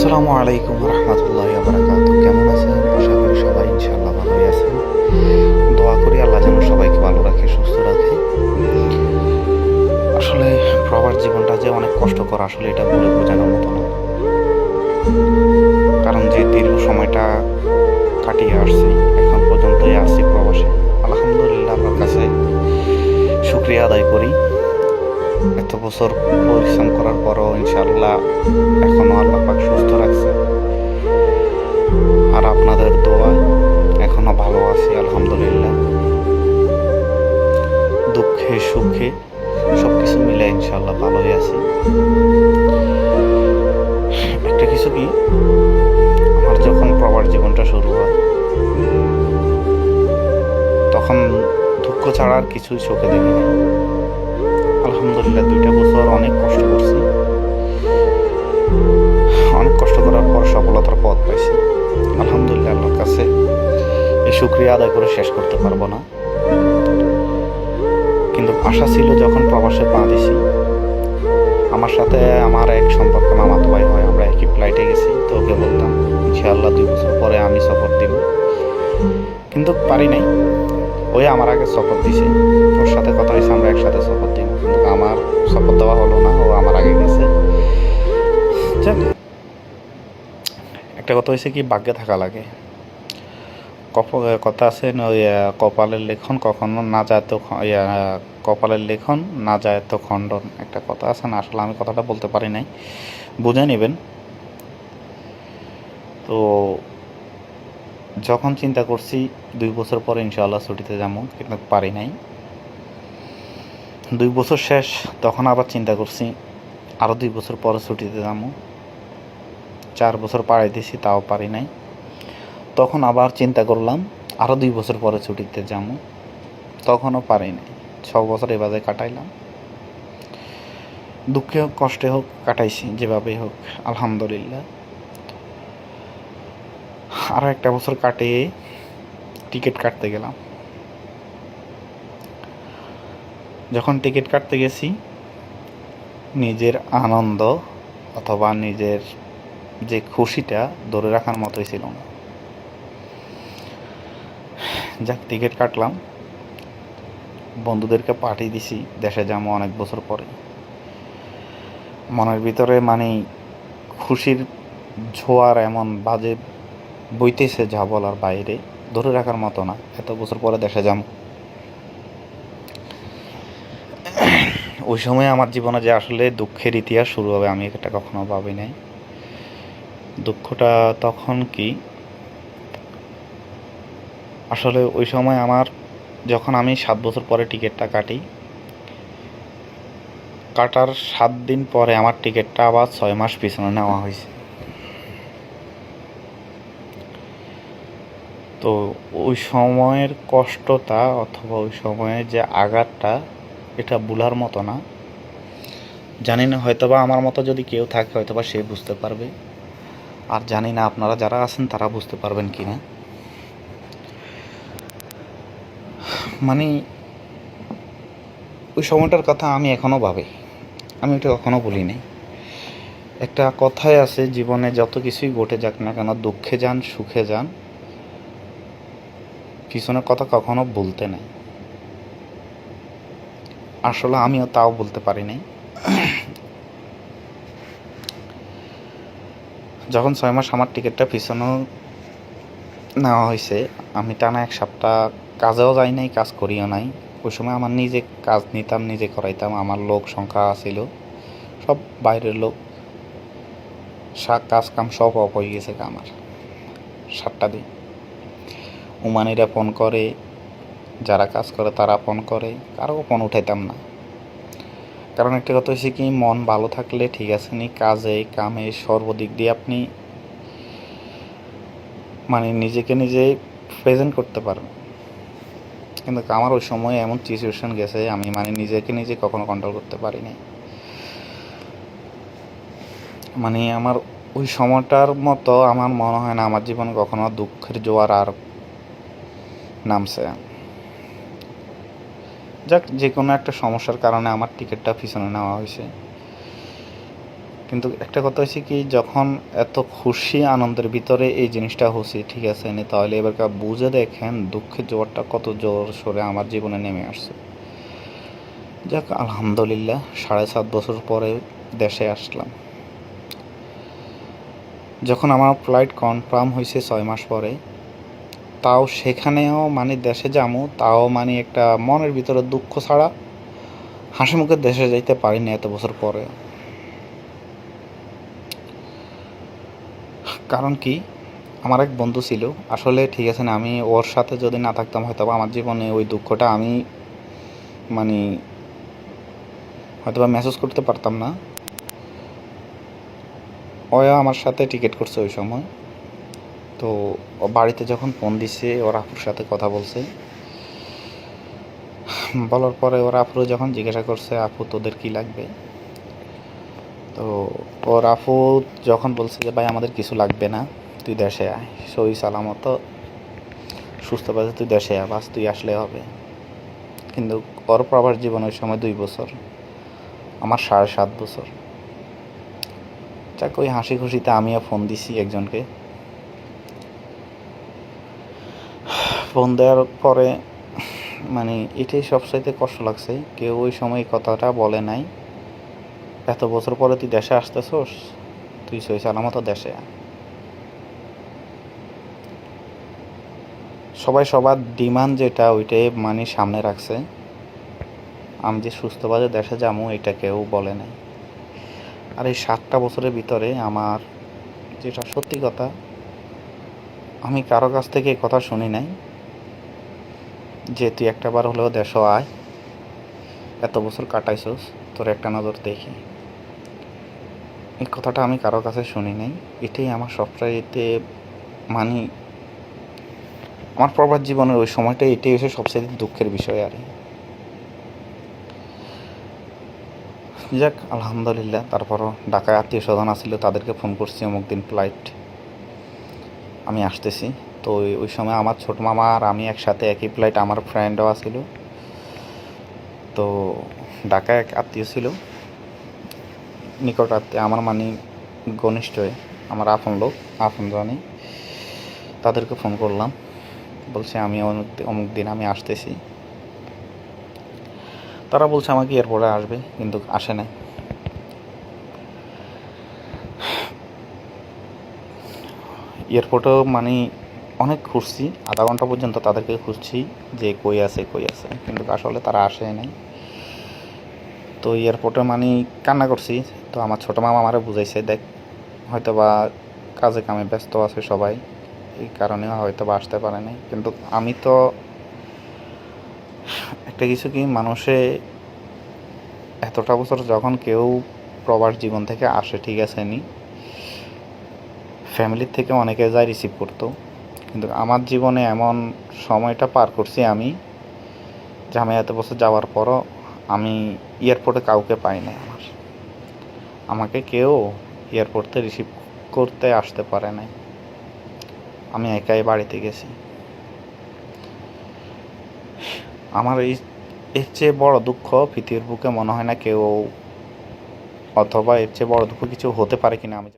আসসালামু আলাইকুম রহমতুল্লাহি ওয়া বারাকাতুহু। কেমন আছেন? আশা করি সবাই ইনশাআল্লাহ ভালোই আছেন। দোয়া করি আল্লাহ যেন সবাইকে ভালো রাখে, সুস্থ রাখে। আসলে প্রবাস জীবনটা যে অনেক কষ্টকর, আসলে এটা বলে বোঝানোর মতো না। কারণ যে দীর্ঘ সময়টা কাটিয়ে আসছি, এখন পর্যন্তই আছি প্রবাসে। আলহামদুলিল্লাহ, আল্লাহর কাছে শুকরিয়া আদায় করি। এত বছর পরিশ্রম করার পরও ইনশাআল্লাহ এখনও আল্লাহ পাক সুস্থ রাখছে। আর আপনাদের দোয়া এখনও ভালো আছি আলহামদুলিল্লাহ। দুঃখে সুখে সব কিছু মিলে ইনশাআল্লাহ ভালোই আছি। একটা কিছু কি, আমার যখন প্রবাস জীবনটা শুরু হয় তখন দুঃখ ছাড়া আর কিছুই চোখে দেখি না। আলহামদুলিল্লাহ 2টা বছর অনেক কষ্ট করছি। অনেক কষ্ট করার পর সফলতার পথ পাইছি আলহামদুলিল্লাহ। আল্লাহর কাছে এই শুকরিয়া আদায় করে শেষ করতে পারবো না। কিন্তু আশা ছিল যখন প্রবাসে পা দিছি, আমার সাথে আমার এক সম্পর্কে মামাতো ভাই হয়, আমরা একই ফ্লাইটে গেছি। তো ওকে বলতাম ইনশাআল্লাহ 2 বছর পরে আমি সফর দিব, কিন্তু পারি নাই। ওই আমার আগে সফর দিছে, ওর সাথে কথা হয়েছে আমরা একসাথে সফর দিব, কিন্তু আমার সফর দেওয়া হলো না, ও আমার আগে গেছে। যাক, একটা কথা হয়েছে কি, ভাগ্যে থাকা লাগে। কথা আছে না, ওই কপালের লেখন কখনো না যায় তো কপালের লেখন না যায় তো খণ্ডন, একটা কথা আছে না। আসলে আমি কথাটা বলতে পারি নাই, বুঝে নেবেন। তো যখন চিন্তা করছি 2 বছর পরে ইনশাআল্লাহ ছুটিতে যাবো, কিন্তু পারি নাই। 2 বছর শেষ, তখন আবার চিন্তা করছি আরও 2 বছর পরে ছুটিতে যাবো। 4 বছর পাড়াই দিছি, তাও পারি নাই। তখন আবার চিন্তা করলাম আরও 2 বছর পরে ছুটিতে যাবো, তখনও পারি নাই। 6 বছর এভাবে কাটাইলাম। দুঃখে হোক কষ্টে হোক কাটাইছি, যেভাবেই হোক আলহামদুলিল্লাহ। আরও একটা বছর কাটিয়ে টিকিট কাটতে গেলাম। যখন টিকিট কাটতে গেছি, নিজের আনন্দ অথবা নিজের যে খুশিটা ধরে রাখার মতোই ছিল না। যাক, টিকিট কাটলাম, বন্ধুদেরকে পাঠিয়ে দিছি দেশে যাবো অনেক বছর পরে। মনের ভিতরে মানে খুশির ঝোয়ার এমন বাজে বইতেছে, যা বলার বাইরে, ধরে রাখার মতো না। এত বছর পরে দেশে যাবো। ওই সময় আমার জীবনে যে আসলে দুঃখের ইতিহাস শুরু হবে, আমি এটা কখনো ভাবি নাই। দুঃখটা তখন কি, আসলে ওই সময় আমার, যখন আমি 7 বছর পরে টিকিটটা কাটি, কাটার 7 দিন পরে আমার টিকিটটা আবার 6 মাস পিছনে নেওয়া হয়েছে। তো ওই সময়ের কষ্টটা অথবা ওই সময়ের যে আঘাতটা, এটা ভুলার মতো না। জানি না, হয়তোবা আমার মতো যদি কেউ থাকে হয়তোবা সে বুঝতে পারবে, আর জানি না আপনারা যারা আছেন তারা বুঝতে পারবেন কি না। মানে ওই সময়টার কথা আমি এখনও ভাবি, আমি ওটা কখনো ভুলি নাই। একটা কথাই আছে, জীবনে যত কিছুই ঘটে যাক না কেন, দুঃখে যান সুখে যান, পিছনের কথা কখনো বলতে নাই। আসলে আমিও তাও বলতে পারি নাই। যখন 6 মাস আমার টিকিটটা পিছনেও নেওয়া হয়েছে, আমি টানা 1 সপ্তাহ কাজেও যাই নাই, কাজ করিও নাই। ওই সময় আমার নিজে কাজ নিতাম, নিজে করাইতাম। আমার লোক সংখ্যা ছিল সব বাইরের লোক, কাজ কাম সব অফ হয়ে গেছে আমার 7টা দিন। উমানিরা ফোন করে, যারা কাজ করে তারা ফোন করে, কারো ফোন উঠাইতাম না। কারণ একটা কথা হচ্ছে কি, মন ভালো থাকলে ঠিক আছে নি, কাজে কামে সর্বদিক দিয়ে আপনি মানে নিজেকে নিজে প্রেজেন্ট করতে পারবেন। কিন্তু আমার ওই সময় এমন সিচুয়েশন গেছে, আমি মানে নিজেকে নিজে কখনো কন্ট্রোল করতে পারিনি। মানে আমার ওই সময়টার মতো আমার মনে হয় না আমার জীবনে কখনো দুঃখের জোয়ার আর নামছে। যাক, যে কোনো একটা সমস্যার কারণে আমার টিকিটটা পিছনে নেওয়া হয়েছে। কিন্তু একটা কথা হচ্ছে কি, যখন এত খুশি আনন্দের ভিতরে এই জিনিসটা হচ্ছে, ঠিক আছে নি, তাহলে এবার বুঝে দেখেন দুঃখের জোয়ারটা কত জোর সরে আমার জীবনে নেমে আসছে। যাক আলহামদুলিল্লাহ, 7.5 বছর পরে দেশে আসলাম। যখন আমার ফ্লাইট কনফার্ম হয়েছে 6 মাস পরে, তাও সেখানেও মানে দেশে যামু, তাও মানে একটা মনের ভিতরে দুঃখ ছাড়া হাসি মুখে দেশে যাইতে পারিনি এত বছর পরে। কারণ কি, আমার এক বন্ধু ছিল আসলে, ঠিক আছে না, আমি ওর সাথে যদি না থাকতাম হয়তো আমার জীবনে ওই দুঃখটা আমি মানে হয়তো বা মেসেজ করতে পারতাম না। ও আমার সাথে টিকিট করছে ওই সময়। তো ও বাড়িতে যখন ফোন দিছে, ওর আপুর সাথে কথা বলছে, বলার পরে ওর আপু যখন জিজ্ঞাসা করছে আপু তোদের কি লাগবে, তো ওর আপু যখন বলছে যে ভাই আমাদের কিছু লাগবে না, তুই দেশে আয়, সহি সালামত সুস্থভাবে তুই দেশে আয়, বাস তুই আসলে হবে। কিন্তু ওর প্রবাস জীবন ওই সময় 2 বছর, আমার 7.5 বছর। যাক ওই হাসি খুশিতে আমিও ফোন দিছি একজনকে। ফোন দেওয়ার পরে মানে এটাই সবচাইতে কষ্ট লাগছে, কেউ ওই সময় কথাটা বলে নাই এত বছর পরে তুই দেশে আসতেছোস, তুই সই সালামত দেশে আয়। সবাই সবার ডিমান্ড যেটা ওইটাই মানে সামনে রাখছে, আমি যে সুস্থভাবে দেশে যাবো এটা কেউ বলে নাই। আর এই 7টা বছরের ভিতরে আমার যেটা সত্যি কথা, আমি কারো কাছ থেকে এই কথা শুনি নাই যে তুই একটাবার হলেও দেশ আয়, এত বছর কাটাইছস, তোর একটা নজর দেখি। এই কথাটা আমি কারো কাছে শুনি নাই। এটাই আমার সবচাইতে মানে আমার প্রবাস জীবনের ওই সময়টা এটাই হচ্ছে সবচেয়ে দুঃখের বিষয়। আর যাক আলহামদুলিল্লাহ, তারপরও ঢাকায় আত্মীয় স্বজন আসছিল, তাদেরকে ফোন করছি অমুক দিন ফ্লাইট, আমি আসতেছি। তো ওই সময় আমার ছোট মামা আর আমি একসাথে একই ফ্লাইট, আমার ফ্রেন্ডও আসছিল। তো ঢাকায় এক আত্মীয় ছিল, নিকট আত্মীয় আমার মানে ঘনিষ্ঠ, আমার আপন লোক, আপন জানি, তাদেরকে ফোন করলাম, বলছে আমি অমুক দিন আমি আসতেছি। তারা বলছে আমাকে এয়ারপোর্টে আসবে, কিন্তু আসে নাই। এয়ারপোর্টেও মানে অনেক খুঁজছি, আধা ঘন্টা পর্যন্ত তাদেরকে খুঁজছি যে কই আছে কই আছে, কিন্তু আসলে তারা আসে নাই। তো এয়ারপোর্টে মানে কান্না করছি। তো আমার ছোটো মামা আমারে বুঝাইছে, দেখ হয়তো বা কাজে কামে ব্যস্ত আছে সবাই, এই কারণে হয়তো বা আসতে পারে নাই। কিন্তু আমি তো একটা কিছু কি, মানুষে এতটা বছর যখন কেউ প্রবাস জীবন থেকে আসে, ঠিক আছে নি, ফ্যামিলির থেকে অনেকে যায় রিসিভ করতো, কিন্তু আমার জীবনে এমন সময়টা পার করছি আমি, যে আমি এত বছর যাওয়ার পরও আমি এয়ারপোর্টে কাউকে পাই নাই। আমাকে কেউ এয়ারপোর্টে রিসিভ করতে আসতে পারে নাই, আমি একাই বাড়িতে গেছি। আমার এর চেয়ে বড় দুঃখ পৃথিবীর বুকে মনে হয় না কেউ, অথবা এর চেয়ে বড় দুঃখ কিছু হতে পারে কিনা আমি